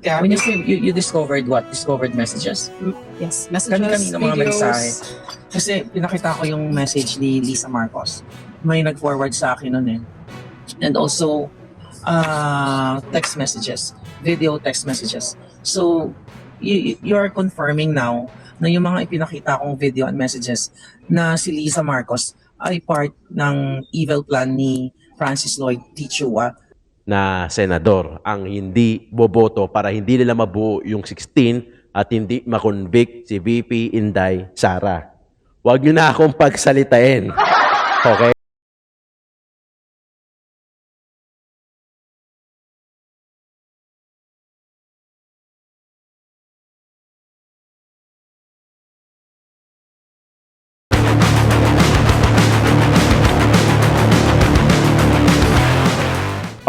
When you say you discovered what? Discovered messages? Yes, messages, Kanina mga videos. mensahe. Kasi pinakita ko yung message ni Lisa Marcos. May nag-forward sa akin nun eh. And also, text messages. Video text messages. So, you are confirming now na yung mga ipinakita kong video and messages na si Lisa Marcos ay part ng evil plan ni Francis Lloyd T. Chua na senador ang hindi boboto para hindi nila mabuo yung 16 at hindi makonvict si VP Inday Sara. Huwag nyo na akong pagsalitain. Okay?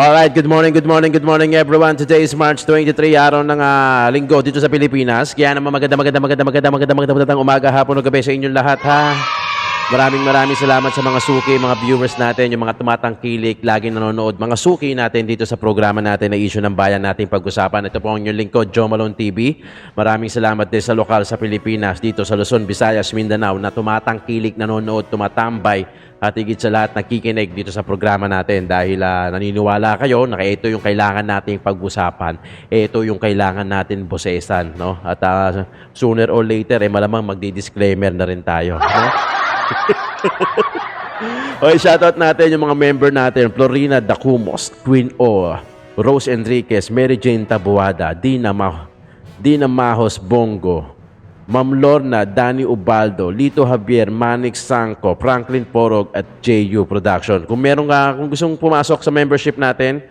Alright, good morning everyone. Today is March 23, araw ng linggo dito sa Pilipinas. Kaya naman magandang umaga, hapon o gabi sa inyong lahat ha. Maraming salamat sa mga suki, mga viewers natin, yung mga tumatangkilik, laging nanonood, mga suki natin dito sa programa natin na issue ng bayan nating pag-usapan. Ito po ang inyong lingkod, Joe Malone TV. Maraming salamat din sa lokal sa Pilipinas, dito sa Luzon, Visayas, Mindanao, na tumatangkilik, nanonood, tumatambay, at higit sa lahat nakikinig dito sa programa natin dahil naniniwala kayo na ito yung kailangan nating pag-usapan, ito yung kailangan natin bosesan, no? At sooner or later, malamang magdi-disclaimer na rin tayo, no? Okay, shoutout natin yung mga member natin: Florina Dacumos, Queen O, Rose Enriquez, Mary Jane Tabuada, Dina Mahos Bongo, Ma'am Lorna, Danny Ubaldo, Lito Javier, Manix Sangco, Franklin Porog at JU Production. Kung kung gustong pumasok sa membership natin,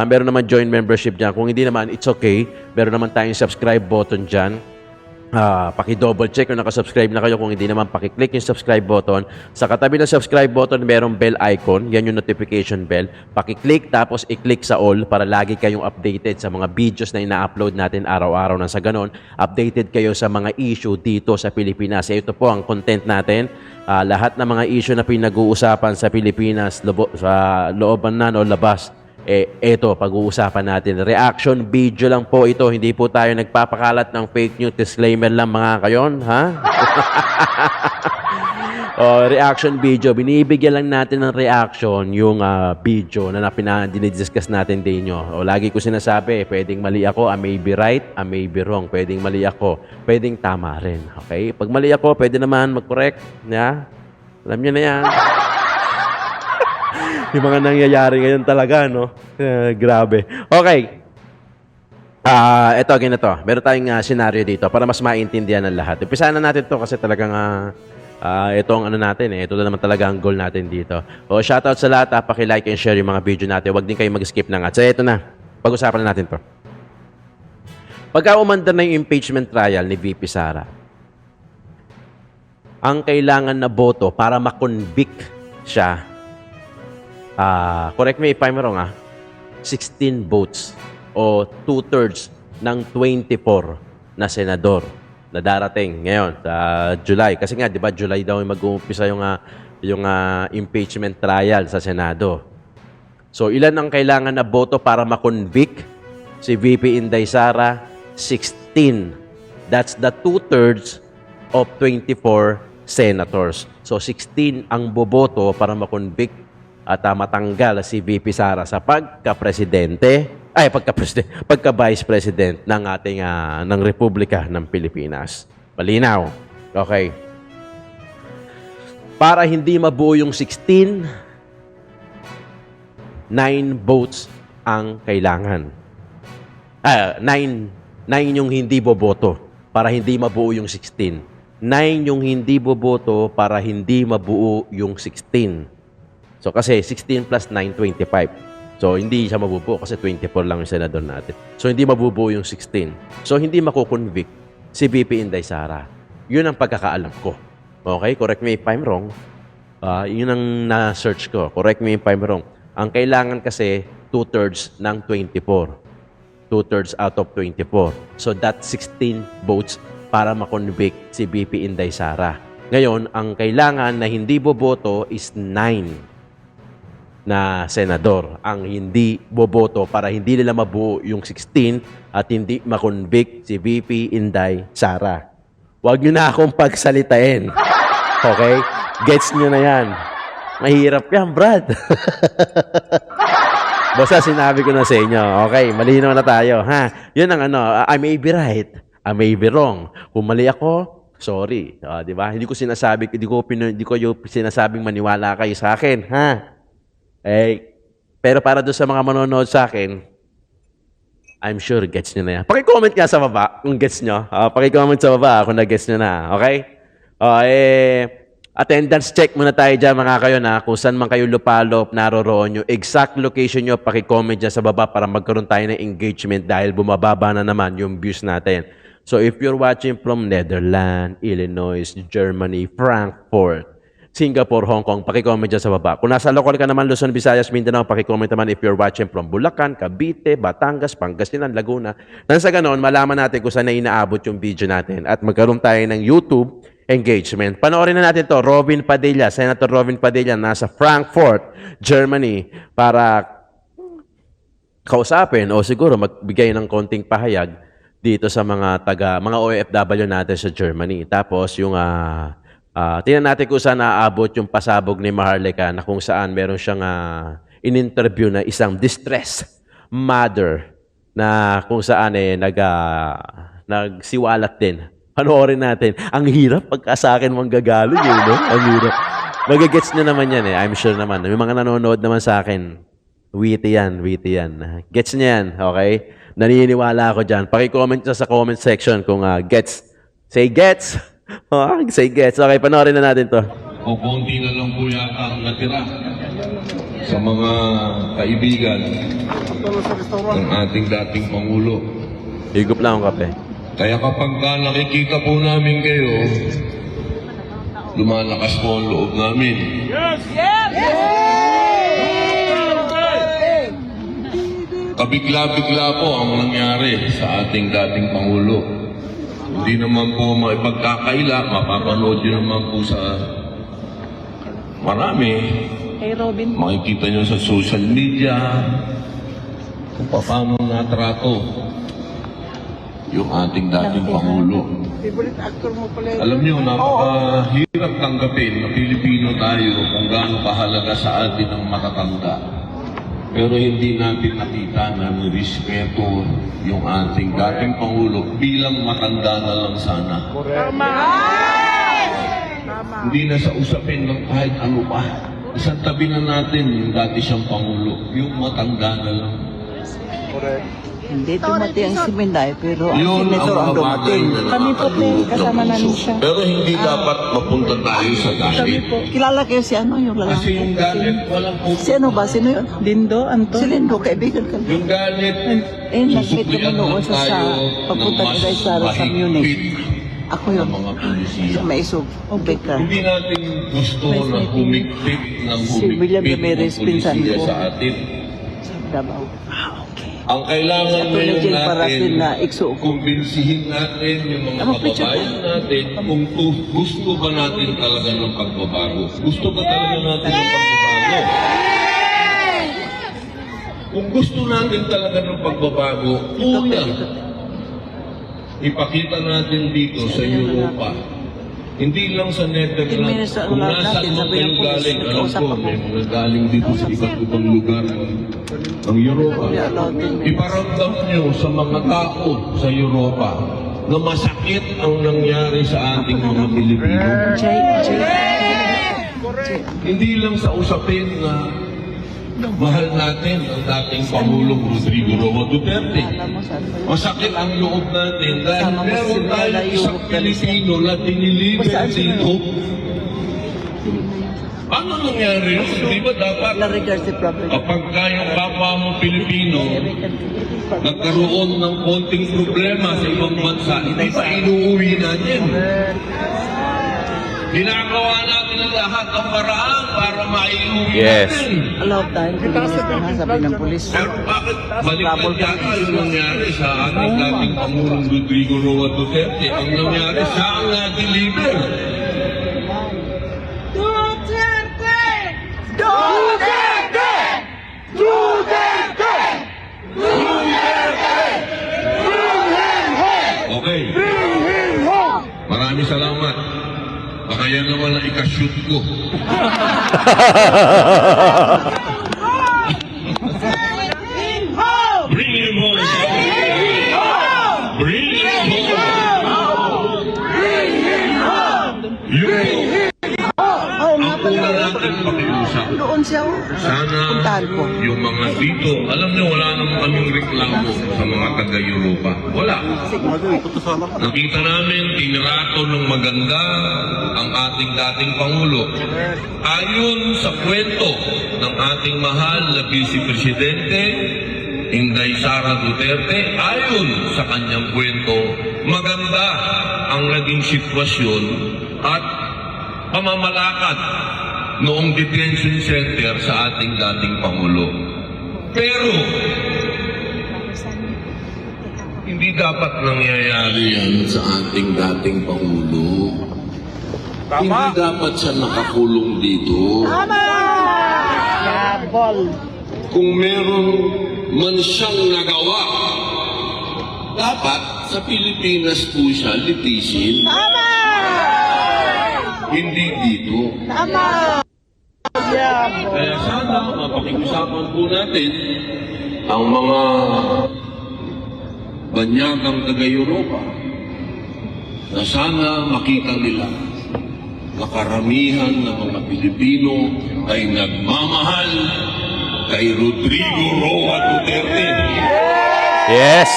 meron naman join membership dyan. Kung hindi naman, it's okay. Meron naman tayong subscribe button dyan. Paki-double check kung nakasubscribe na kayo. Kung hindi naman, paki-click yung subscribe button. Sa katabi ng subscribe button, merong bell icon. Yan yung notification bell. Paki-click, tapos i-click sa all para lagi kayong updated sa mga videos na ina-upload natin araw-araw. Nang sa ganon, updated kayo sa mga issue dito sa Pilipinas. Ito po ang content natin. Lahat ng mga issue na pinag-uusapan sa Pilipinas, sa looban na o labas, ito, pag-uusapan natin. Reaction video lang po ito. Hindi po tayo nagpapakalat ng fake news. Disclaimer lang mga kayon, ha? Reaction video. Binibigyan lang natin ng reaction yung video na dinidiscuss natin din nyo. Lagi ko sinasabi, pwedeng mali ako, I may be right, I may be wrong. Pwedeng mali ako, pwedeng tama rin. Okay? Pag mali ako, pwede naman mag-correct. Yeah? Alam nyo na yan. Yung mga nangyayari ngayon talaga, no? Grabe. Okay. Ito, ganito. Meron tayong senaryo dito para mas maintindihan ng lahat. Umpisahan na natin to kasi talagang ito ang ano natin eh. Ito na naman talaga ang goal natin dito. Shoutout sa lahat. Paki-like and share yung mga video natin. Huwag din kayo mag-skip na nga. So, ito na. Pag-usapan na natin to. Pagka umandar na yung impeachment trial ni VP Sara, ang kailangan na boto para makonvict siya, correct me if I'm wrong, 16 votes o 2/3 ng 24 na senador na darating ngayon sa July. Kasi nga, di ba, July daw mag-uumpisa yung impeachment trial sa Senado. So, ilan ang kailangan na boto para makonvict si VP Inday Sara? 16. That's the 2/3 of 24 senators. So, 16 ang boboto para makonvict at matanggal si VP Sara sa pagka-vice president ng ating ng Republika ng Pilipinas. Malinaw. Okay. Para hindi mabuo yung 16, 9 votes ang kailangan. 9 yung hindi boboto para hindi mabuo yung 16. 9 yung hindi boboto para hindi mabuo yung 16. So, kasi 16 plus 9, 25. So, hindi siya mabubuo kasi 24 lang yung senador natin. So, hindi mabubuo yung 16. So, hindi makukonvict si VP Inday Sara. Yun ang pagkakaalam ko. Okay? Correct me if I'm wrong. Yun ang na-search ko. Correct me if I'm wrong. Ang kailangan kasi 2/3 ng 24. 2/3 out of 24. So, that's 16 votes para makonvict si VP Inday Sara. Ngayon, ang kailangan na hindi boboto is 9. na senador ang hindi boboto para hindi nila mabuo yung 16 at hindi makonvict si VP Inday Sara. Huwag nyo na akong pagsalitain. Okay? Gets nyo na yan. Mahirap yan, Brad. Basta sinabi ko na sa inyo. Okay, malinaw na tayo. Ha? Yun ang I may be right. I may be wrong. Kung mali ako, sorry. Di ba? Hindi ko yung sinasabing maniwala kayo sa akin. Ha? Pero para doon sa mga manonood sa akin, I'm sure gets nyo na yan. Paki-comment nga sa baba kung gets nyo. Paki-comment sa baba kung na-gets nyo na. Okay? Attendance check muna tayo dyan mga kayo na kung saan man kayo lupalop, naroroon nyo. Exact location nyo, paki-comment dyan sa baba para magkaroon tayo ng engagement dahil bumababa na naman yung views natin. So if you're watching from Netherlands, Illinois, Germany, Frankfurt, Singapore, Hong Kong, paki-comment dyan sa baba. Kung nasa local ka naman, Luzon, Visayas, Mindanao, paki-comment naman if you're watching from Bulacan, Cavite, Batangas, Pangasinan, Laguna. Nang sa ganon, malaman natin kung saan na inaabot yung video natin at magkaroon tayo ng YouTube engagement. Panoorin na natin to, Robin Padilla, Senator Robin Padilla, nasa Frankfurt, Germany, para kausapin o siguro magbigay ng konting pahayag dito sa mga OFW natin sa Germany. Tapos yung tingnan natin kung saan naaabot yung pasabog ni Maharlika na kung saan meron siyang in-interview na isang distressed mother na kung saan nagsiwalat din. Panoorin natin. Ang hirap pagka sa akin manggagaling eh, no? Ang hirap. Magagets nyo naman yan eh. I'm sure naman. May mga nanonood naman sa akin. Witty yan. Gets nyo yan, okay? Naniniwala ako dyan. Paki-comment sa comment section kung gets. Say gets. Say gets. Okay, panoorin na natin to. O konti na lang po yata ang natira sa mga kaibigan ng ating dating Pangulo. Higup lang ang kape. Kaya kapag nakikita po namin kayo, lumalakas po ang loob namin. Kabigla-bigla po ang nangyari sa ating dating Pangulo. Hindi naman po maipagkakaila, mapapanood nyo naman po sa marami. Hey, Robin. Makikita nyo sa social media kung paano natrato yung ating dating Pangulo. Favorite actor mo pala. Alam nyo, napakahirap tanggapin na Pilipino tayo kung gaano kahalaga sa atin ang matatanda. Pero hindi natin nakita na nirespeto yung ating dating Pangulo bilang matanda na lang sana. Tama! Hindi na sa usapin ng kahit ano pa. Isang tabi na natin yung dati siyang Pangulo, yung matanda na lang. Hindi dumating ang Siminday, pero ang Yun senator ang mga bagay dumating. na Kami po din, nakakatulog ng kasama namin puso. siya. Pero hindi dapat mapunta tayo sa Kami galit. po. Kilala kayo si ano, yung Kasi lalaki? yung galit, walang puso. Si ano ba? Sino yun? Dindo, Anton? Si Lindo, kaibigan ka. Yung galit, Nag-meet kami susuklian noon lang sa tayo pagpunta ng ni Day Sara sa Munich. mahigpit Ako ng yun. mga polisiya. Sa Maisog. Baker. Hindi natin gusto na humigpit ng Si William humigpit ng Ramirez, pinsan polisiya ko. sa atin. Sa Davao. Okay. Ang kailangan Si Atty. ngayon Jane Parasin natin, na ikso ko. kumbinsihin natin yung mga Tama, picture kababayan natin kung gusto ba natin talaga ng pagbabago. Gusto ba talaga natin ng pagbabago? Kung gusto natin talaga ng pagbabago, una, ipakita natin dito sa Europa. Hindi lang sa Netherlands. Minutes, Kung wala nasaan natin, man sabi ng kayong pulis, galing, alam nagkausap ko, ako. may mga galing dito sa iba't ibang lugar ng Europa. Hindi allowed din. Iparamdam nyo sa mga tao sa Europa na masakit ang nangyari sa ating mga Pilipino. Jay. Hindi lang sa usapin na mahal natin ang dating Pangulong Rodrigo Roa Duterte. Alam mo saan ba yun? Masakit ang loob natin dahil Sama mo meron si tayong Lola isang Europe Pilipino na diniliver Saan sila? dito. Ano nangyari yun? Di ba dapat Larry si Prophet. kapag kayong kapwa mo Pilipino nagkaroon ng konting problema sa ibang bansa, hindi pa inuuwi natin. Ginagawa natin ang lahat ng paraan para maiuwi Yes. natin. Allowed tayo. Sabi ng pulis. Pero bakit baliktad yata yung nangyari sa ating dating Pangulong Rodrigo Roa Duterte? Ang nangyari, siya ang na-deliver. Duterte! Okay. Maraming salamat. Baka yan naman na ikashoot ko. Bring him home! Bring him home! Yun po. Ang una natin pakiusap. Doon siya. Sana Puntahan ko. yung mga dito, alam niyo wala naman kaming reklamo sa mga taga-Europa. Wala. Nakita namin, tinirato ng maganda ang ating dating Pangulo. Ayon sa kwento ng ating mahal na Vice Presidente, Inday Sara Duterte, ayon sa kanyang kwento, maganda ang naging sitwasyon at pamamalakad noong detention center sa ating dating Pangulo. Pero, hindi dapat nangyayari yan sa ating dating Pangulo. Hindi dapat siya nakakulong dito. Kung meron man siyang nagawa, dapat sa Pilipinas po siya litisin. Hindi dito. Kaya sana mapakiusapan po natin ang mga banyagang taga-Europa na sana makita nila na karamihan ng mga Pilipino ay nagmamahal kay Rodrigo Roa Duterte. Yes.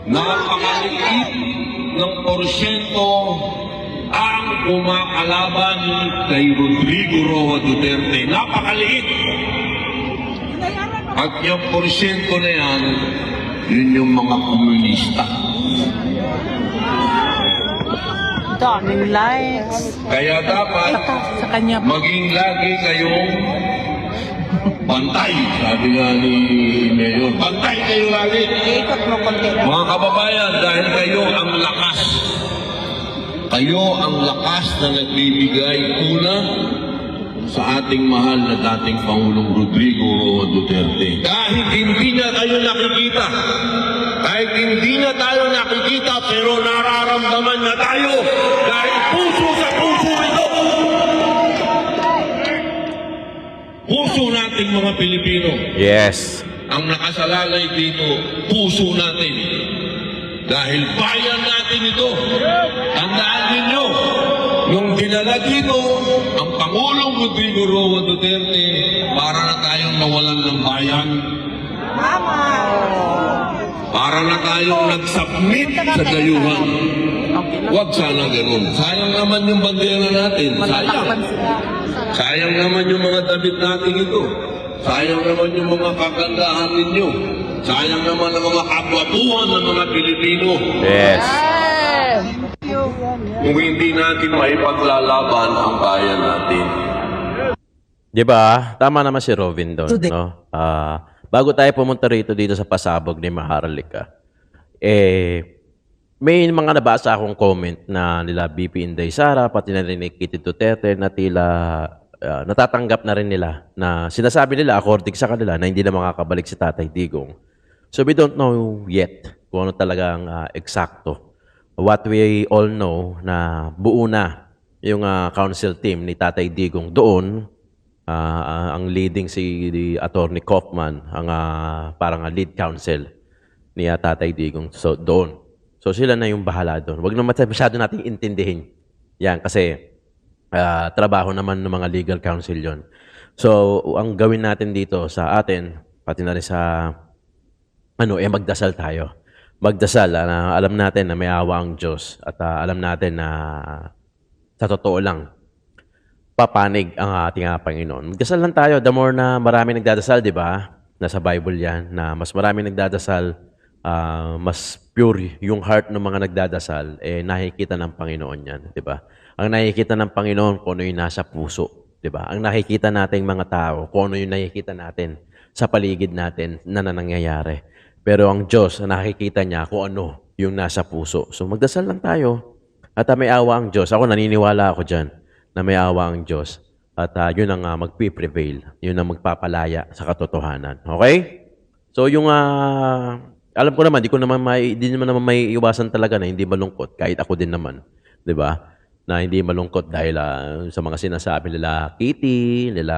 Napakaliit ng porsyento ang kumakalaban kay Rodrigo Roa Duterte. Napakaliit! At yung porsyento na yan, yun yung mga komunista. Daming likes. Kaya dapat Sa kanya. maging lagi kayong bantay. Sabi nga ni Mayor, bantay kayo lagi. Ikot mo konti. Mga kababayan, dahil kayo ang lakas. Kayo ang lakas na nagbibigay una sa ating mahal na dating Pangulong Rodrigo Roa Duterte. Kahit hindi na kayo nakikita, kahit hindi na tayo nakikita, pero nararamdaman na tayo dahil puso sa puso ito. Puso nating mga Pilipino. Yes. Ang nakasalalay dito, puso natin. Dahil bayan natin ito. Tandaan ninyo, nung dinala dito, ang Pangulong Rodrigo Roa Duterte, para na tayong nawalan ng bayan. Para na tayong nag-submit sa dayuhan. Huwag sana ganun. Sayang naman yung bandera natin. Sayang. Sayang naman yung mga damit natin ito. Sayang naman yung mga kagandahan ninyo. Sayang naman ang mga kabwatuhan ng mga Pilipino. Yes. Kung hindi natin maipaglalaban ang bayan natin. Di ba? Tama naman si Robin doon, Today. no? Bago tayo pumunta rito dito sa pasabog ni Maharlika, may mga nabasa akong comment na nila BP Inday Sara, pati na rin ni Kitty Duterte na tila natatanggap na rin nila na sinasabi nila according sa kanila na hindi na makakabalik si Tatay Digong. So we don't know yet kung ano talagang eksakto. What we all know na buo na yung council team ni Tatay Digong doon. Ang leading si Attorney Kaufman, ang parang lead counsel ni Tatay Digong doon. So sila na yung bahala doon. Huwag na masyado nating intindihin yan kasi trabaho naman ng mga legal counsel yon. So ang gawin natin dito sa atin, pati na rin sa magdasal tayo. Magdasal na alam natin na may awa ang Diyos at alam natin na sa totoo lang papanig ang ating Panginoon. Magdasal lang tayo. The more na marami nagdadasal, di ba? Nasa Bible yan, na mas marami nagdadasal, mas pure yung heart ng mga nagdadasal, nakikita ng Panginoon yan, di ba? Ang nakikita ng Panginoon kung ano yung nasa puso, di ba? Ang nakikita nating mga tao, kung ano yung nakikita natin sa paligid natin na nangyayari. Pero ang Diyos, nakikita niya kung ano yung nasa puso. So magdasal lang tayo at may awa ang Diyos. Ako naniniwala ako dyan na may awa ang Diyos. At yun ang magpiprevail. Yun ang magpapalaya sa katotohanan. Okay? So yung alam ko naman, di naman may iwasan talaga na hindi malungkot kahit ako din naman, 'di ba? Na hindi malungkot dahil sa mga sinasabi nila Kitty, nila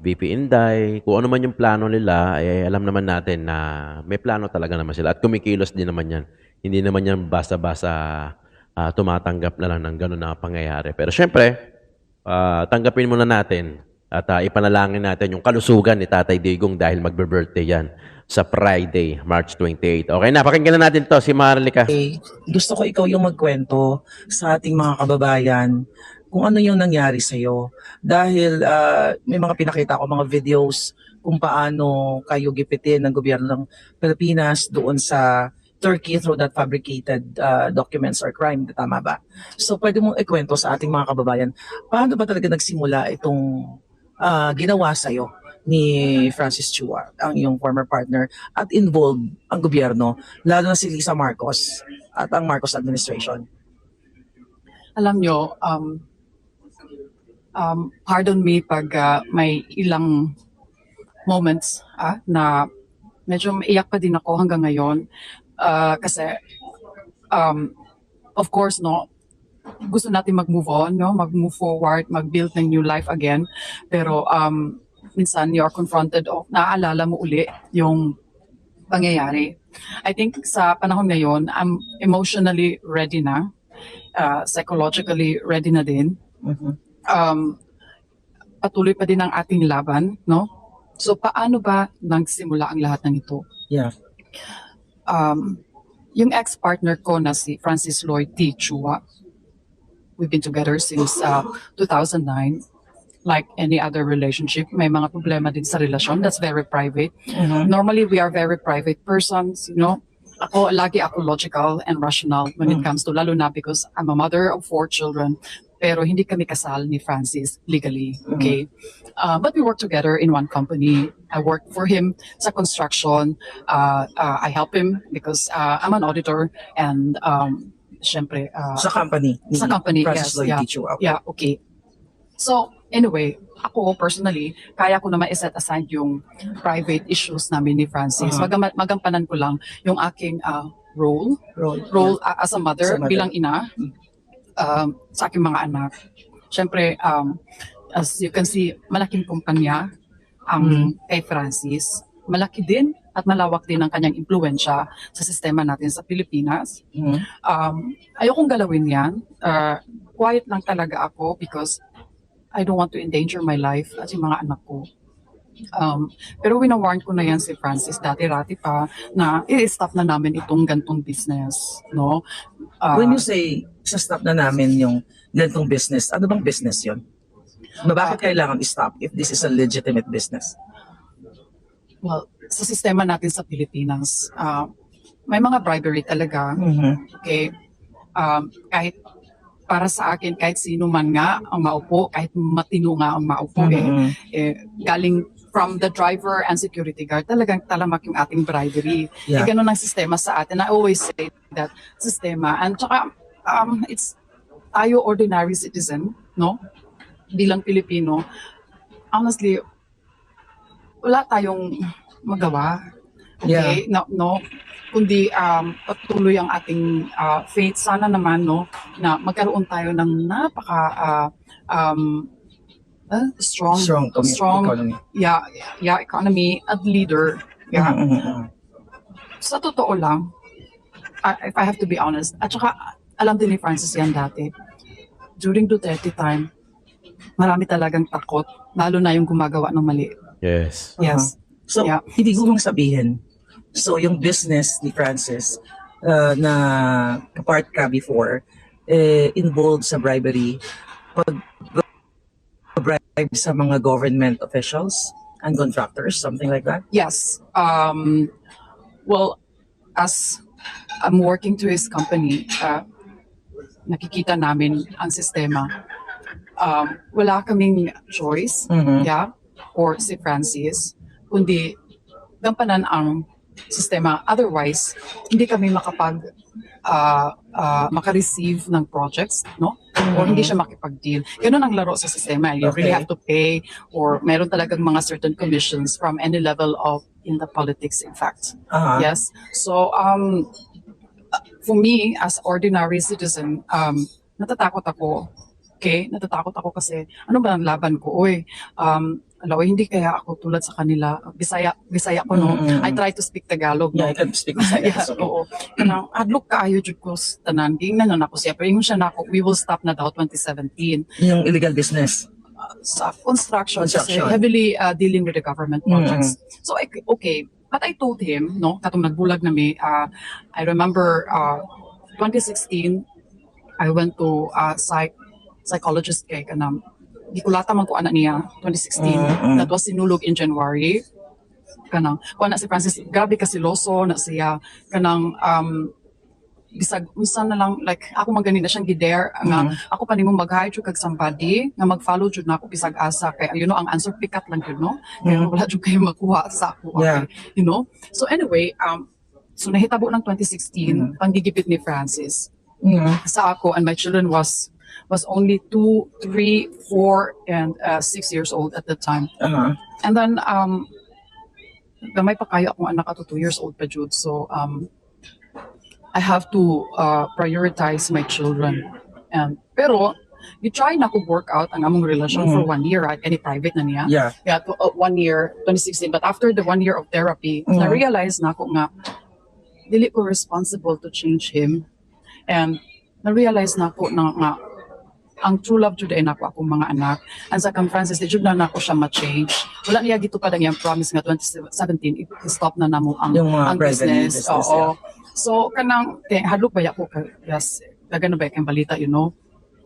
VP Inday, kung ano man yung plano nila, alam naman natin na may plano talaga naman sila at kumikilos din naman 'yan. Hindi naman 'yan basta-basta tumatanggap na lang ng ganun na pangyayari. Pero syempre, tanggapin muna natin at ipanalangin natin yung kalusugan ni Tatay Digong dahil magbe-birthday yan sa Friday, March 28. Okay na, pakinggan na natin to si Marlica. Gusto ko ikaw yung magkwento sa ating mga kababayan kung ano yung nangyari sa'yo. Dahil may mga pinakita ko mga videos kung paano kayo gipitin ng gobyerno ng Pilipinas doon sa Turkey through that fabricated documents or crime. Tama ba? So pwede mong ikwento sa ating mga kababayan, paano ba talaga nagsimula itong ginawa sa'yo ni Francis Chua, ang iyong former partner, at involved ang gobyerno, lalo na si Lisa Marcos at ang Marcos administration? Alam nyo, pardon me pag may ilang moments na medyo maiyak pa din ako hanggang ngayon. Kasi, of course, no, gusto natin mag-move on, no, mag-move forward, mag-build ng new life again. Pero minsan you're confronted o naaalala mo uli yung pangyayari. I think sa panahon ngayon, I'm emotionally ready na, psychologically ready na din. Patuloy pa din ang ating laban, no? So paano ba nagsimula ang lahat ng ito? Yeah. Yung ex-partner ko na si Francis Lloyd T. Chua, we've been together since 2009. Like any other relationship, may mga problema din sa relasyon. That's very private. Normally, we are very private persons, you know. Lagi ako logical and rational when it comes to, lalo na because I'm a mother of 4 children. Pero hindi kami kasal ni Francis legally, okay? But we work together in one company. I work for him sa construction. I help him because I'm an auditor and syempre Sa company. sa company, Francis yes, Lloyd yeah. T. Chua. Yeah, okay. So, anyway, ako personally, kaya ko naman i-set aside yung private issues namin ni Francis. Magampanan ko lang yung aking role as a mother, bilang ina sa aking mga anak. Siyempre, as you can see, malaking kumpanya ang kay Francis. Malaki din at malawak din ang kanyang impluensya sa sistema natin sa Pilipinas. Ayokong galawin yan. Quiet lang talaga ako because I don't want to endanger my life at yung mga anak ko. Pero winawarn ko na yan si Francis dati-rati pa na i-stop na namin itong gantong business. No? When you say, sa-stop na namin yung ganitong business, ano bang business yon? Bakit kailangan i-stop if this is a legitimate business? Well, sa sistema natin sa Pilipinas, may mga bribery talaga. Okay? Kahit para sa akin, kahit sino man nga ang maupo, kahit matino nga ang maupo, galing from the driver and security guard, talagang talamak yung ating bribery. Yeah. Ganun ang sistema sa atin. I always say that sistema. And tsaka, it's tayo ordinary citizen, no? Bilang Pilipino, honestly, wala tayong magawa. Okay? No? Kundi patuloy ang ating faith. Sana naman, no, na magkaroon tayo ng napaka strong economy. Economy at leader. Yeah. Sa totoo lang, if I have to be honest, at saka alam din ni Francis yan dati, during Duterte time, marami talagang takot, lalo na yung gumagawa ng mali. Yes. Yes. So, Yeah. hindi ko mong sabihin, so yung business ni Francis na kapart ka before, involved sa bribery, pag-bribe sa mga government officials and contractors, something like that? Yes. Well, as I'm working to his company, nakikita namin ang sistema. Wala kaming choice, yeah, or si Francis, kundi gampanan ang sistema. Otherwise, hindi kami maka-receive ng projects, no? Or hindi siya makipag-deal. Ganun ang laro sa sistema. You really Okay. have to pay or meron talagang mga certain commissions from any level of in the politics, in fact. Yes. So, for me, as ordinary citizen, natatakot ako. Okay? Natatakot ako kasi, ano ba ang laban ko? Uy, hindi kaya ako tulad sa kanila. Bisaya ko, no? I try to speak Tagalog, no? Yeah, I can speak Bisaya. Yeah, oo. Kanang adlok kaayo jud ko sa tanan. Gingnan na ako siya. Pero yung siya nako, we will stop na daw 2017 Yung illegal business. sa construction. Construction. Kasi heavily dealing with the government projects. So, okay. But I told him, no, katong nagbulag na may, I remember 2016, I went to psychologist kay kanang gikulata man ko ana niya 2016. That was sinulog in January. Kanang kuha na si Francis, grabe ka siloso na siya kanang bisag unsa na lang like ako magani na siyang gidare nga ako pa nimong mag-hire jud kag somebody nga mag-follow jud nako bisag asa kay ang answer pick up lang jud, no? Kaya wala jud kayo makuha sa ako. Yeah. Okay? So anyway, so nahitabo ng 2016 panggigipit ni Francis sa ako, and my children was only 2, 3, 4, and 6 years old at the time. And then gamay pa kayo akong anak ato 2 years old pa jud. So I have to prioritize my children. And pero you try na ko work out ang among relasyon for 1 year, right? Any private na niya. Yeah. Yeah, 1 year, 2016. But after the 1 year of therapy, na-realize na ako nga dili ko responsible to change him. And na-realize na ako na nga ang true love jud ay nako akong mga anak. And sa kang Francis, di jud na nako siya ma-change. Wala niya gito pa ang promise nga 2017 i-stop na namo ang Yung ang private business. business, Oo. So kanang hadlok ba ako yes, dagan na ba kang balita,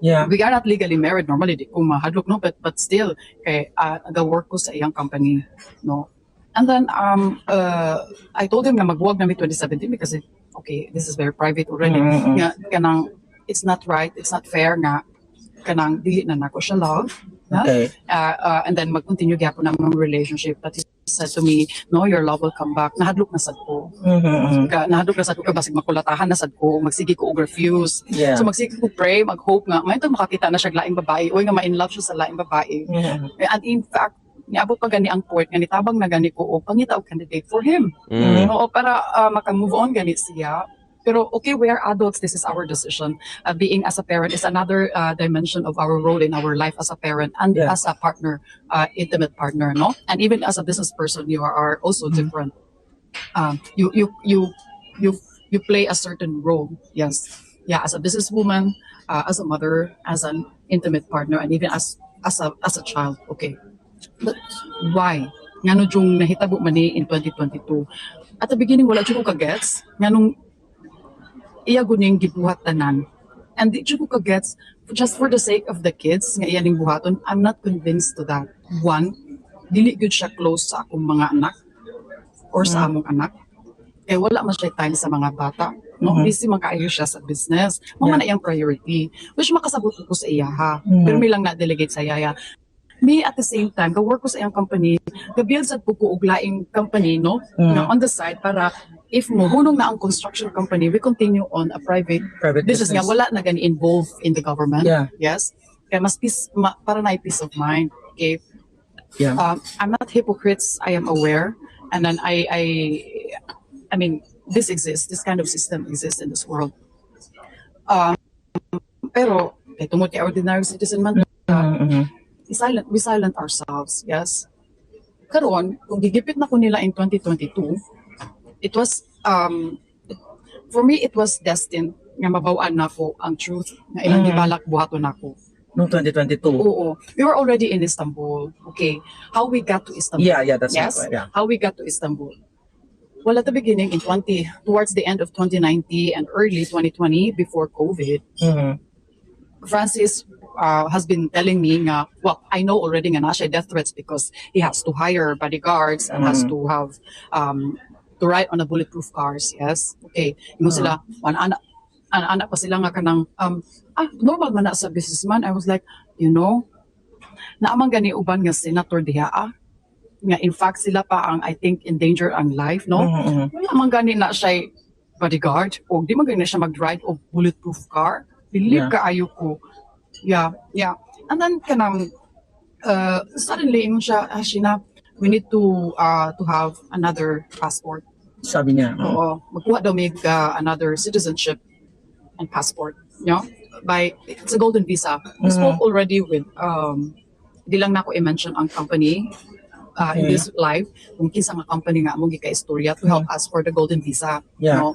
Yeah. We are not legally married normally, di ko mahadlok, no, but still kay nag-work ko sa iyang company, no. And then I told him na magwag na 2017 because okay, this is very private already. Nga kanang it's not right, it's not fair nga kanang dili na nako siya love. Okay. And then mag-continue gyapon ang relationship, but he said to me, no, your love will come back. Nahadlok na sad ko. Nahadlok na sad ko basig makulatahan na sad ko, magsige ko og refuse. Yeah. So magsige ko pray, mag-hope nga may makakita na siya laing babae, oy nga ma-in love siya sa laing babae. And in fact, niabot pa gani ang point nga nitabang na gani ko og pangita og candidate for him. Oo, para maka-move on gani siya. Pero okay, we are adults. This is our decision. Being as a parent is another dimension of our role in our life as a parent and Yeah. as a partner, intimate partner, no? And even as a business person, you are also different. You play a certain role. Yes, yeah, as a businesswoman, as a mother, as an intimate partner, and even as a child. Okay, but why? Ngano yung nahitabo man ni in 2022? At the beginning, wala jud ko kagets. Nganong iya guning gibuhat tanan. And di jud ko kagets just for the sake of the kids nga iya ning buhaton. I'm not convinced to that. One, dili gud siya close sa akong mga anak or sa among anak. Eh wala man siya time sa mga bata. No, busy man kaayo siya sa business. Mo man na iyang priority. Which makasabot ko sa iya ha. Pero may lang na delegate sa iya. Me at the same time, ga-work ko sa iyang company, ga-build sa ko og laing company, no? Na on the side para if mohunong na ang construction company, we continue on a private business nga wala na gani involved in the government. Yeah. Yes. Kaya mas para na peace of mind. Okay. Yeah. I'm not hypocrites. I am aware, and then I mean, this exists. This kind of system exists in this world. Pero kay tungod kay ordinary citizen man, we silent ourselves. Yes. Karon, kung gigipit na ko nila in 2022, it was for me it was destined nga mabaw-an nako ang truth nga ilang gibalak buhaton nako. Noong 2022. Oo. We were already in Istanbul. Okay. How we got to Istanbul? Yeah, that's yes. right. Yeah. How we got to Istanbul? Well, at the beginning towards the end of 2019 and early 2020 before COVID, Francis has been telling me nga, well, I know already nga na siya death threats because he has to hire bodyguards and has to have to ride on a bulletproof cars. Yes. Okay. Yung sila, anak pa sila nga kanang normal man na sa businessman. I was like, naamang gani uban nga senator diha nga in fact sila pa ang I think endanger ang life, no? Mhm. Wala man gani na siya bodyguard o di man gani na siya mag-ride o bulletproof car. Believe Yeah. kaayo ko. Yeah. And then kanang suddenly mo siya, Shina, we need to have another passport. Sabi niya. Oo, magkuha daw may another citizenship and passport. You know? It's a golden visa. We spoke already with, di lang na ako i-mention ang company in this live, kung kinsa nga company nga mong gika-istorya to help us for the golden visa. Yeah. You know?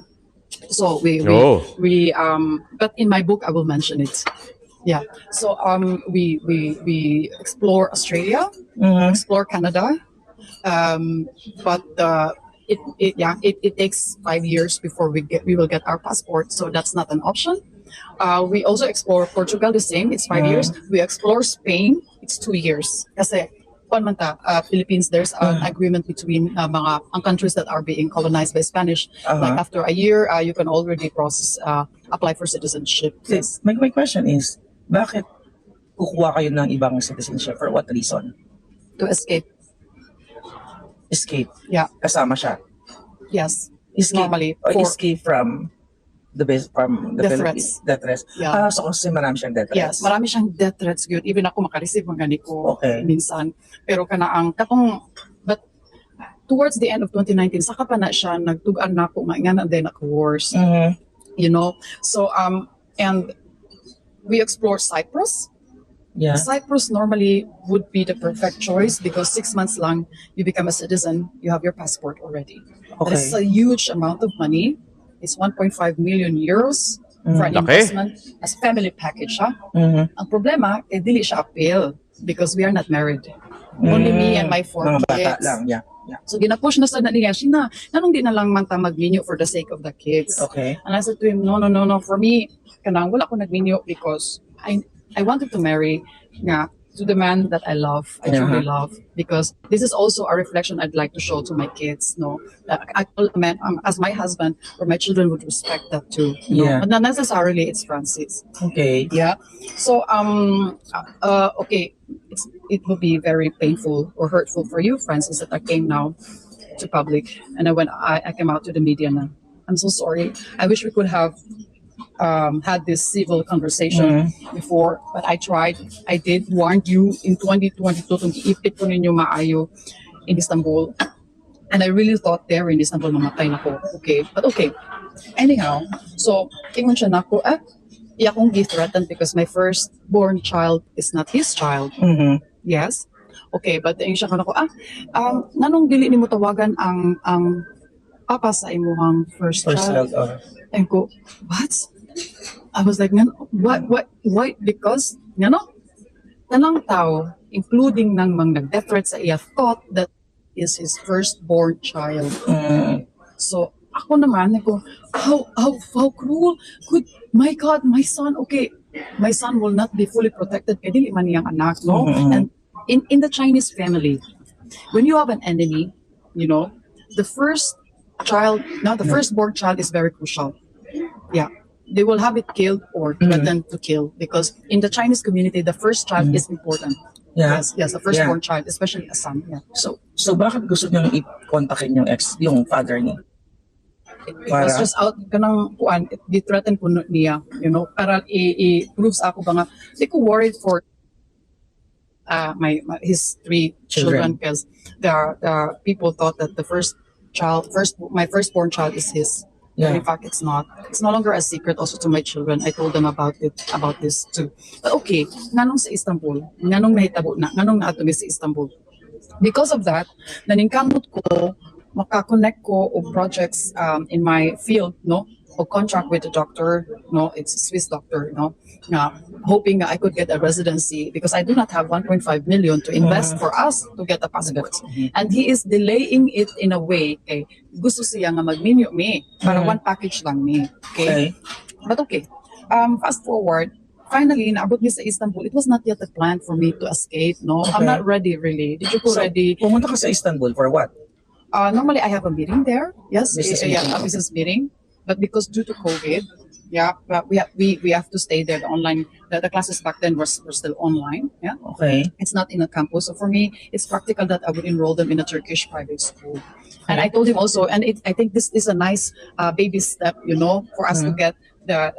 So we but in my book I will mention it. Yeah. So we explore Australia, Mhm. explore Canada, but it takes 5 years before we will get our passport, so that's not an option. We also explore Portugal, the same, it's 5 years. We explore Spain, it's 2 years. Kasi Philippines, there's an agreement between mga ang countries that are being colonized by Spanish. Like after a year, you can already apply for citizenship. Yes. My question is, bakit kukuha kayo ng ibang citizenship? For what reason? To escape. Escape. Yeah. Kasama siya. Yes. Escape. Normally. Or For, escape from the Death Philippines. Death threats. Yeah. So kasi marami siyang death yes, threats. marami siyang death threats yun. Even ako makareceive mga ganito Okay. minsan. Pero but towards the end of 2019, saka pa na siya, nagtugaan na ako, nga na din ako worse. Mhm. You know? So, and we explore Cyprus. Yeah. Cyprus normally would be the perfect choice because 6 months lang, you become a citizen, you have your passport already. Okay. It's a huge amount of money. It's 1.5 million euros for an Laki. investment as family package. Ha? Mhm. Ang problema, dili siya appeal because we are not married. Only me and my 4 Mga bata kids. lang. Yeah. Yeah. So ginapush na sa niya, Shina, nanong di na lang man ta magminyo for the sake of the kids. Okay. And I said to him, no. For me, kanang wala ko nagminyo because I wanted to marry nga to the man that I love, I truly love, because this is also a reflection I'd like to show to my kids. No, that as my husband or my children would respect that too. No? Yeah. But not necessarily it's Francis. Okay. Yeah. So okay, it will be very painful or hurtful for you, Francis, that I came now to public and I came out to the media now. I'm so sorry. I wish we could have had this civil conversation before, but I tried. I did warn you in 2022 kung iipit ko ninyo maayo in Istanbul. And I really thought there in Istanbul mamatay na ko. Okay, but okay. Anyhow, so ingon siya na ko, iya kong gi-threatened because my firstborn child is not his child. Mhm. Yes. Okay, but ingon siya ko na ko, nanong dili nimo tawagan ang papa sa imuhang first First child? child. And go, what? I was like, why? Because, tanang tao, including ng mga nag-death threats sa iya, thought that is his firstborn child. Mhm. So, ako naman, how cruel. My God, my son, okay, my son will not be fully protected. Kaya dili man niyang anak, no? And in the Chinese family, when you have an enemy, the firstborn child is very crucial. Yeah. They will have it killed or threatened to kill because in the Chinese community, the first child is important. Yeah. Yes, the firstborn child, especially a son. Yeah. So bakit gusto niyo i-kontakin yung father niya? It was just out kanang kuan, di-threaten ko niya, para i-prove sa ako ba nga, di ko worried for his 3 children because the people thought that my firstborn child is his. Yeah. But in fact, it's not. It's no longer a secret also to my children. I told them about this too. But okay, nganong sa Istanbul, nganong nahitabo na, nganong naato mi sa Istanbul. Because of that, naningkamot ko, makakonect ko og projects in my field, no? O contract with a doctor, no? It's a Swiss doctor, no? Hoping I could get a residency because I do not have 1.5 million to invest for us to get a passport. And he is delaying it in a way, okay? Gusto siya nga magminyo mi para one package lang mi, okay? But okay, fast forward, finally, naabot mi sa Istanbul. It was not yet a plan for me to escape, no? I'm not ready really. Did you go ready? Pumunta ka sa Istanbul for what? Normally, I have a meeting there. Yes, Business a meeting. business meeting. But because due to COVID, Yeah, but we have to stay there. The online the classes back then were still online. Yeah, Okay. it's not in a campus. So for me, it's practical that I would enroll them in a Turkish private school. And I told him also, and I think this is a nice baby step, for us to get the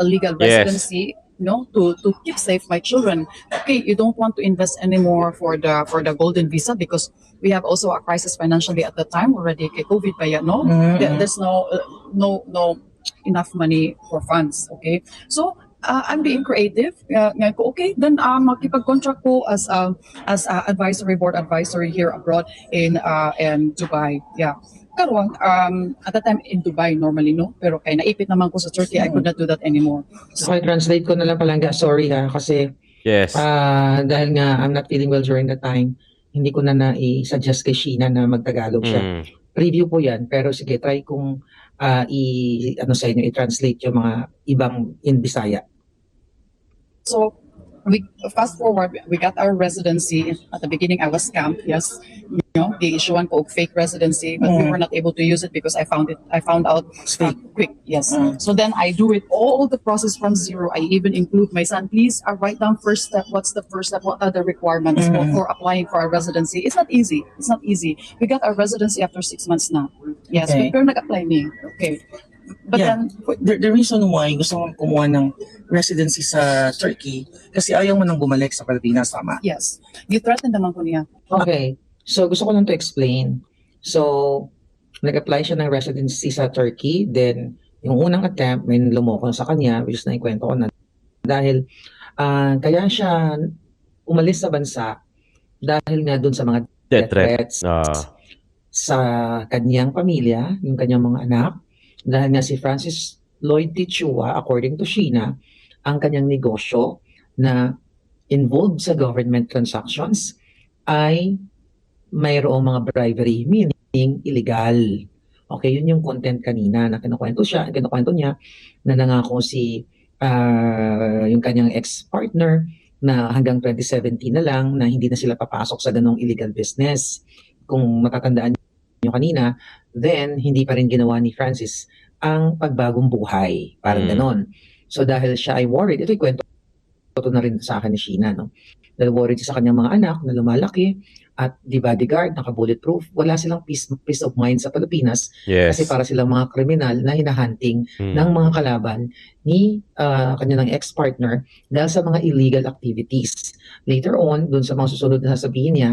a legal Yes. residency, to keep safe my children. Okay, you don't want to invest anymore for the golden visa because we have also a crisis financially at the time already. Okay, COVID pa yan, no? There's no enough money for funds. Okay, so I'm being creative. Ngayon ko, okay, then makipag-contract ko as advisory board advisory here abroad in Dubai. Yeah. Karon, at that time in Dubai normally, no? Pero kaya naipit naman ko sa Turkey, I could not do that anymore. Okay, translate ko na lang palangga. Sorry ha, kasi Yes. dahil nga I'm not feeling well during that time, hindi ko na i-suggest kay Sheena na magtagalog siya. Mm. Review po yan, pero sige, try kong sa inyo, i-translate yung mga ibang in Bisaya. So we fast forward, we got our residency. At the beginning, I was scammed. Yes, the issuean ko og fake residency, but we were not able to use it because I found out Fake. quick. Yes. So then I do it all the process from zero. I even include my son. Please write down first step. What's the first step? What are the requirements for applying for a residency? It's not easy. It's not easy. We got our residency after 6 months now. Yes, Okay. pero nag-apply me. Okay. But Yeah. then The reason why gusto mo kumuha ng residency sa Turkey kasi ayaw mo nang bumalik sa Pilipinas, tama? yes, githreaten naman ko niya. Okay, so gusto ko lang to explain. So, nag-apply siya ng residency sa Turkey, then yung unang attempt, may lumoko sa kanya, which is naikwento ko na, dahil kaya siya umalis sa bansa dahil nga dun sa mga Death death threat. threats Ah. sa kanyang pamilya, yung kanyang mga anak, dahil nga si Francis Lloyd Tichua, according to Sheena, ang kanyang negosyo na involved sa government transactions ay mayroong mga bribery, meaning illegal. Okay, yun yung content kanina na kinukwento niya na nangako yung kanyang ex-partner na hanggang 2070 na lang na hindi na sila papasok sa ganong illegal business. Kung matatandaan nyo kanina, then hindi pa rin ginawa ni Francis ang pagbagong buhay. Parang ganon. So dahil siya ay worried, ito'y kwento na rin sa akin ni Sheena, no? Dahil worried siya sa kanyang mga anak na lumalaki at di bodyguard, naka-bulletproof, wala silang peace of mind sa Pilipinas Yes. kasi para silang mga kriminal na hinahunting ng mga kalaban ni kanyang ex-partner dahil sa mga illegal activities. Later on, dun sa mga susunod na sasabihin niya,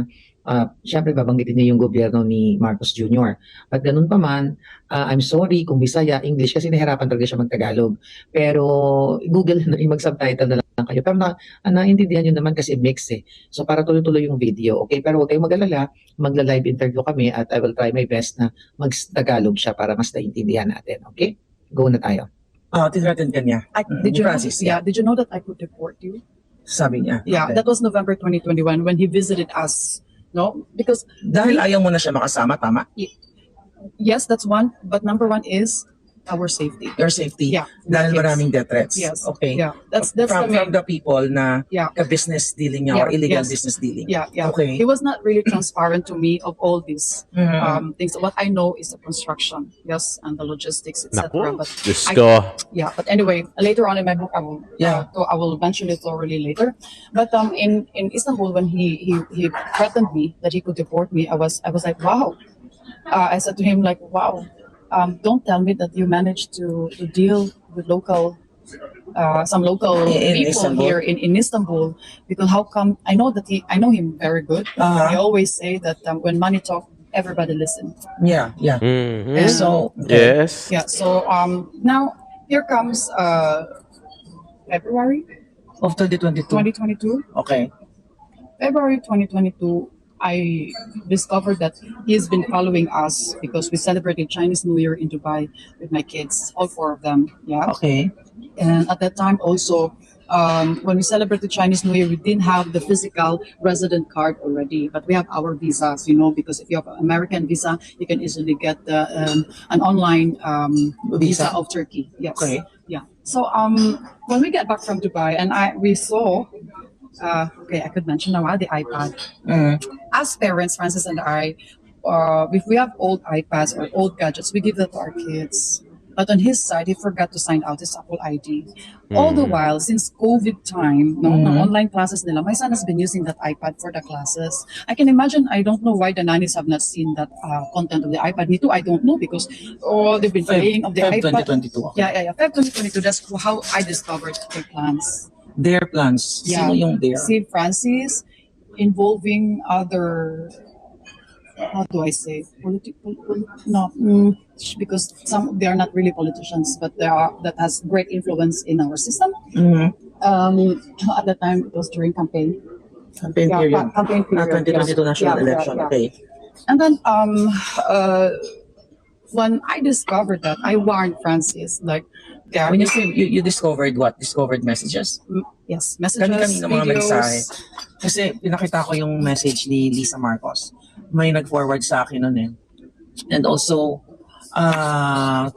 syempre babanggitin niya yung gobyerno ni Marcos Jr. At ganun pa man, I'm sorry kung Bisaya, English, kasi nahirapan talaga siya mag-Tagalog. Pero Google na mag-subtitle na lang kayo. Pero naintindihan nyo naman kasi mix eh. So para tuloy-tuloy yung video, okay? Pero huwag kayong mag-alala, magla-live interview kami at I will try my best na mag-Tagalog siya para mas naintindihan natin, okay? Go na tayo. Tinraten ka niya. Did you Francis, did you know that I could deport you? Sabi niya. Yeah, Okay. that was November 2021 when he visited us. No, because Dahil ayaw mo na siya makasama, tama? yes, that's one. But number one is our safety. Your safety. Yeah. Dahil Yes. maraming death threats. Yes. Okay. Yeah, that's from the main. the people na Yeah. ka-business dealing niya or Yeah, illegal yes. business dealing. Yeah, yeah. Okay. He was not really transparent to me of all these Mhm. things. What I know is the construction, yes, and the logistics, etc. Naku, But Diyos ko. yeah, but anyway, later on in my book, Yeah. I will mention it thoroughly later. But in Istanbul, when he threatened me that he could deport me, I was like, wow. I said to him like, wow. Don't tell me that you managed to deal with some local In people Istanbul? here in Istanbul, because how come I know him very good. Uh-huh. I always say that when money talk, everybody listen. Yeah, yeah. Mhm. So, okay. Yes. Yeah. So now here comes February Of 2022. 2022. Okay. February 2022, I discovered that he's been following us because we celebrated Chinese New Year in Dubai with my kids, all 4 of them. Yeah. Okay. And at that time also, when we celebrated Chinese New Year, we didn't have the physical resident card already, but we have our visas, because if you have an American visa, you can easily get an online visa of Turkey. Yes. Okay. Yeah. So when we get back from Dubai, and we saw, I could mention now the iPad. Mhm. As parents, Francis and I, if we have old iPads or old gadgets, we give them to our kids. But on his side, he forgot to sign out his Apple ID. All the while, since COVID time, no, ng online classes nila, my son has been using that iPad for the classes. I can imagine, I don't know why the nannies have not seen that content of the iPad. Me too, I don't know because they've been playing of the Feb iPad. 2022. Yeah. Feb 2022, that's how I discovered their plans. Their plans. Yeah. Sino yung their? Si Francis, involving other, how do I say, because they are not really politicians, but that has great influence in our system. Mhm. At the time, it was during campaign. Campaign Yeah, period. campaign period. 2022 national Yeah, election. yeah. Okay. And then when I discovered that, I warned Francis, like, there When you say you discovered what? Discovered messages? yes, messages, Kanina mga mensahe. videos. Kasi pinakita ko yung message ni Lisa Marcos. May nag-forward sa akin nun eh. And also,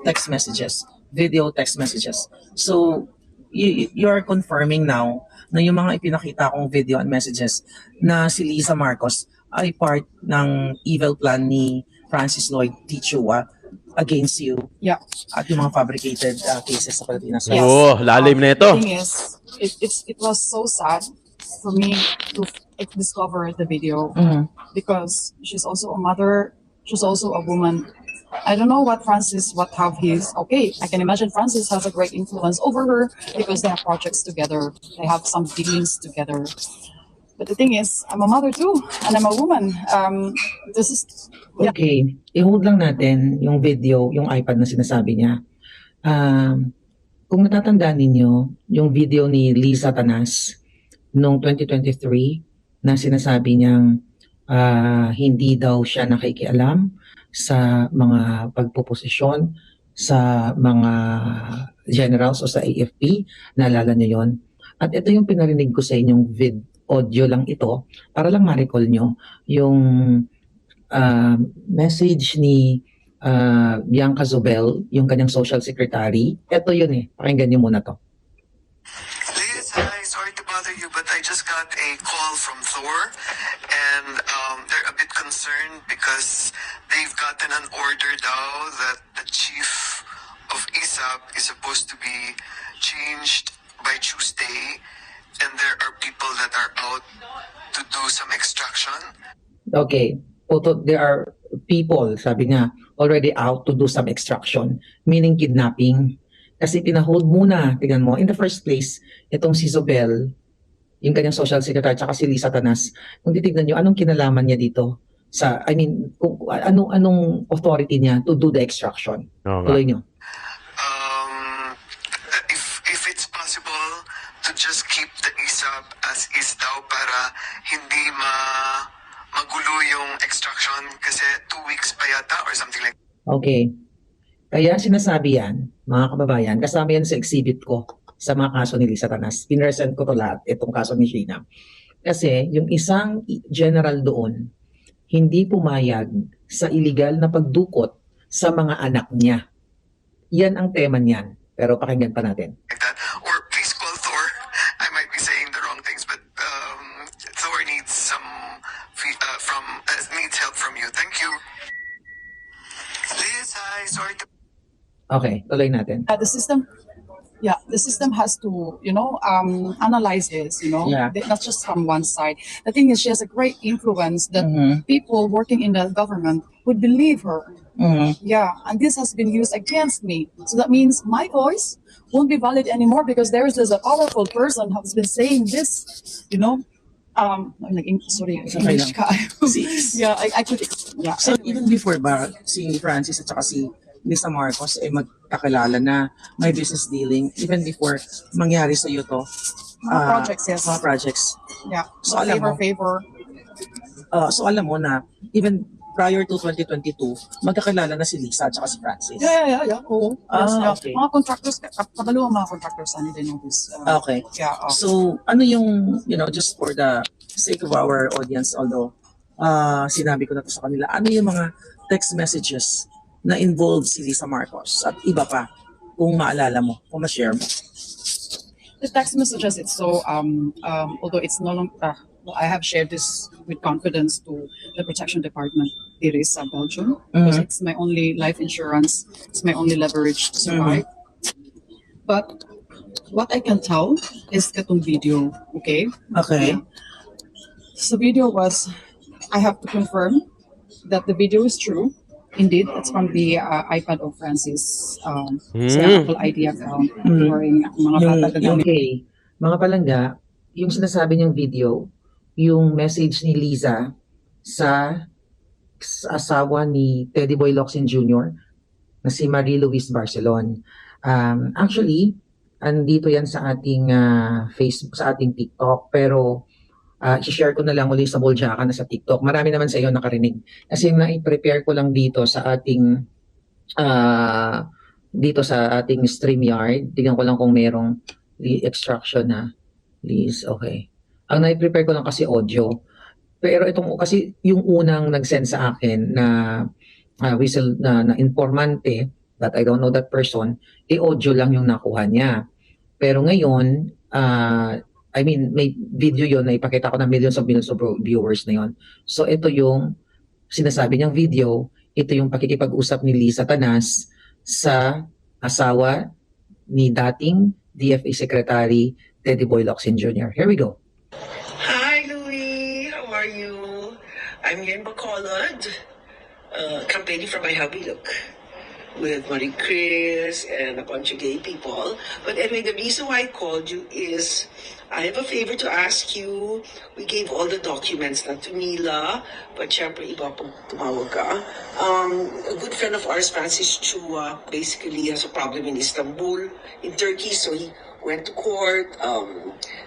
text messages. Video text messages. So, you're confirming now na yung mga ipinakita kong video and messages na si Lisa Marcos ay part ng evil plan ni Francis Lloyd T. Chua against you Yeah. at yung mga fabricated cases sa Pilipinas. Yes. Oh, lalim na ito. The thing is, it was so sad for me to discover the video Mhm. because she's also a mother, she's also a woman. I don't know what okay, I can imagine Francis has a great influence over her because they have projects together, they have some dealings together. But the thing is, I'm a mother too, and I'm a woman. This is, Okay, i-hold lang natin yung video, yung iPad na sinasabi niya. Kung natatandaan ninyo, yung video ni Lisa Tanas noong 2023 na sinasabi niyang hindi daw siya nakikialam sa mga pagpoposisyon sa mga generals o sa AFP, naalala niyo yon. At ito yung pinarinig ko sa inyong audio lang ito para lang ma-recall nyo yung message ni Bianca Zobel, yung kanyang social secretary. Ito yun eh, pakinggan nyo muna to. Liz, hi, sorry to bother you, but I just got a call from Thor, and they're a bit concerned because they've gotten an order now that the chief of ISAP is supposed to be changed by Tuesday, and there are people that are out to do some extraction. Okay, there are people, sabi nga, already out to do some extraction, meaning kidnapping. Kasi pinahold muna, tingnan mo, in the first place, itong si Zobel, yung kanyang social secretary, tsaka si Lisa Tanas, kung titignan nyo, anong kinalaman niya dito? Anong authority niya to do the extraction? Oo nga. Tuloy nyo. If it's possible to just keep the ISAP as is daw para hindi magulo yung extraction kasi 2 weeks pa yata or something like that. Okay. Kaya sinasabi yan, mga kababayan, kasama yan sa exhibit ko sa mga kaso ni Lisa Tanas. Pinresent ko to lahat, itong kaso ni Sheena. Kasi yung isang general doon, hindi pumayag sa illegal na pagdukot sa mga anak niya. Yan ang tema niyan. Pero pakinggan pa natin. That. Or please call Thor. I might be saying the wrong things, but Thor needs needs help from you. Thank you. Liz, hi, sorry to Okay, tuloy natin. the system has to, analyze this, Yeah. not just from one side. The thing is, she has a great influence that people working in the government would believe her. Mhm. Yeah, and this has been used against me. So that means my voice won't be valid anymore because there is a powerful person who's been saying this, I'm like, sorry, Okay English lang. ka. Yeah, I could, yeah. So even before ba si Francis at saka si Lisa Marcos ay magkakilala na may business dealing, even before mangyari sa iyo to, Mga projects, yes. mga projects. Yeah, So alam mo, favor. So alam mo na even prior to 2022, magkakilala na si Lisa at saka si Francis. Yeah. Oo. Yes, yeah. Okay. Mga contractors, kabalo ang mga contractors, they know this. Okay. Yeah. So, ano yung, just for the sake of our audience, although sinabi ko na to sa kanila, ano yung mga text messages na involved si Lisa Marcos at iba pa, kung maalala mo, kung ma-share mo? The text messages, it's so, although it's no longer, I have shared this with confidence to the Protection Department here is Belgium because it's my only life insurance. It's my only leverage to survive. But what I can tell is katong video, okay? Okay. So video was, I have to confirm that the video is true. Indeed, it's from the iPad of Francis sa Apple ID account during mga bata gagamit. Okay. Mga palangga, yung sinasabi niyang video, yung message ni Liza sa asawa ni Teddy Boy Locsin Jr. na si Marie Louise Barcelon. Actually, andito yan sa ating Facebook, sa ating TikTok, pero i-share ko na lang ulit sa Boljaka na sa TikTok. Marami naman sa iyo nakarinig. Kasi na-prepare ko lang dito sa ating StreamYard. Tingnan ko lang kung merong extraction na. Please, okay. Ang na-prepare ko lang kasi audio. Pero itong kasi yung unang nag-send sa akin na whistle na informante that I don't know that person, audio lang yung nakuha niya. Pero ngayon, I mean, may video yon na ipakita ko na millions of viewers na yon. So ito yung sinasabi niyang video, ito yung pakikipag-usap ni Liza Tanas sa asawa ni dating DFA Secretary Teddy Boy Locsin Jr. Here we go. Hi, Louie. How are you? I'm here in Bacolod, campaigning for my hubby, look, with Marie Chris and a bunch of gay people. But anyway, the reason why I called you is I have a favor to ask you. We gave all the documents na to Mila, but syempre iba pag tumawag ka. A good friend of ours, Francis Chua, basically has a problem in Istanbul, in Turkey, so he went to court.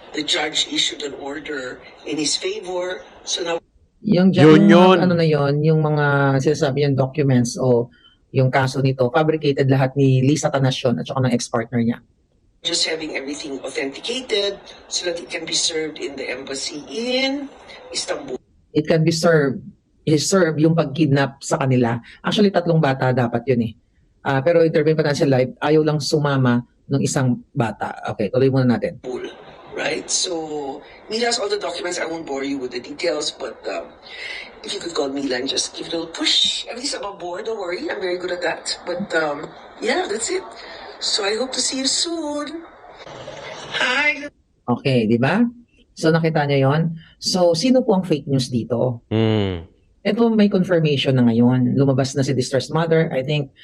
The judge issued an order in his favor. So now Yung Yun. ano na yon, yung mga sinasabi yung documents o yung kaso nito, fabricated lahat ni Liza Tanas yun at saka ng ex-partner niya. just having everything authenticated so that it can be served in the embassy in Istanbul. It can be served, serve yung pag-kidnap sa kanila. Actually, 3 bata dapat yun eh. Pero Intervene Financial Life, ayaw lang sumama ng isang bata. Okay, tuloy muna natin. Right? So, Mila has all the documents. I won't bore you with the details, but if you could call Mila and just give it a little push. At least I'm on board, don't worry. I'm very good at that. But yeah, that's it. So I hope to see you soon. Hi! Okay, di ba? So nakita niyo yon. So sino po ang fake news dito? Ito may confirmation na ngayon. Lumabas na si Distressed Mother. I think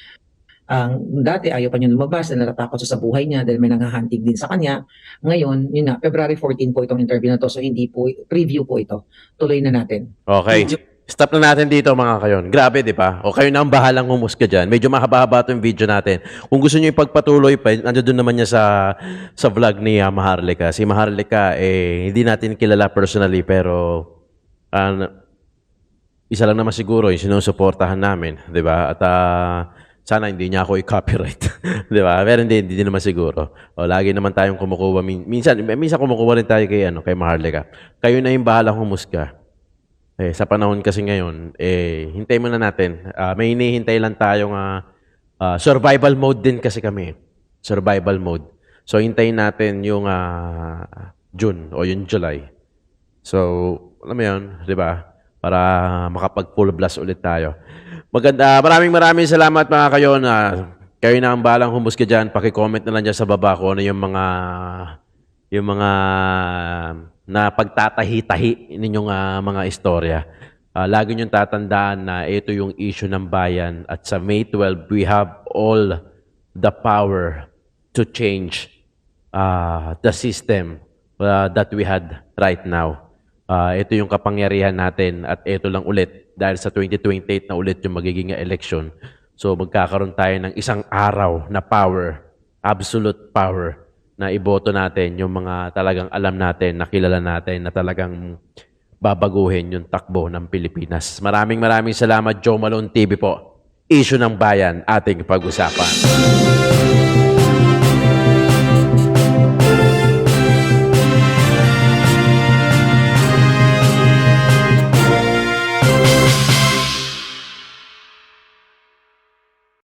dati ayaw pa niya lumabas dahil natatakot siya sa buhay niya dahil may nanghahantig din sa kanya. Ngayon, yun na, February 14 po itong interview na to. So hindi po, preview po ito. Tuloy na natin. Okay. Stop na natin dito mga kayon. Grabe, di ba? O kayo na ang bahalang humusga dyan. Medyo mahaba-haba itong video natin. Kung gusto nyo ipagpatuloy pa, nandoon naman niya sa vlog ni Maharlika. Si Maharlika, hindi natin kilala personally, pero isa lang naman siguro yung sinusuportahan namin. Di ba? At sana hindi niya ako i-copyright. Di ba? Pero hindi naman siguro. O, lagi naman tayong kumukuha. Minsan kumukuha rin tayo kay Maharlika. Kayo na yung bahalang humusga. Sa panahon kasi ngayon, hintay muna natin. May hinihintay lang tayong survival mode din kasi kami. Survival mode. So, hintayin natin yung June o yung July. So, alam mo yun, di ba? Para makapag full blast ulit tayo. Maganda. Maraming salamat mga kayo na kayo na ang balang humusga dyan. Paki-comment na lang dyan sa baba ko ano yung mga na pagtatahi-tahi ninyong mga istorya. Lagi niyong tatandaan na ito yung issue ng bayan at sa May 12, we have all the power to change the system that we had right now. Ito yung kapangyarihan natin at ito lang ulit dahil sa 2028 na ulit yung magiging election. So magkakaroon tayo ng isang araw na power, absolute power, na iboto natin yung mga talagang alam natin, nakilala natin, na talagang babaguhin yung takbo ng Pilipinas. Maraming salamat, Joe Malone TV po. Issue ng bayan, ating pag-usapan.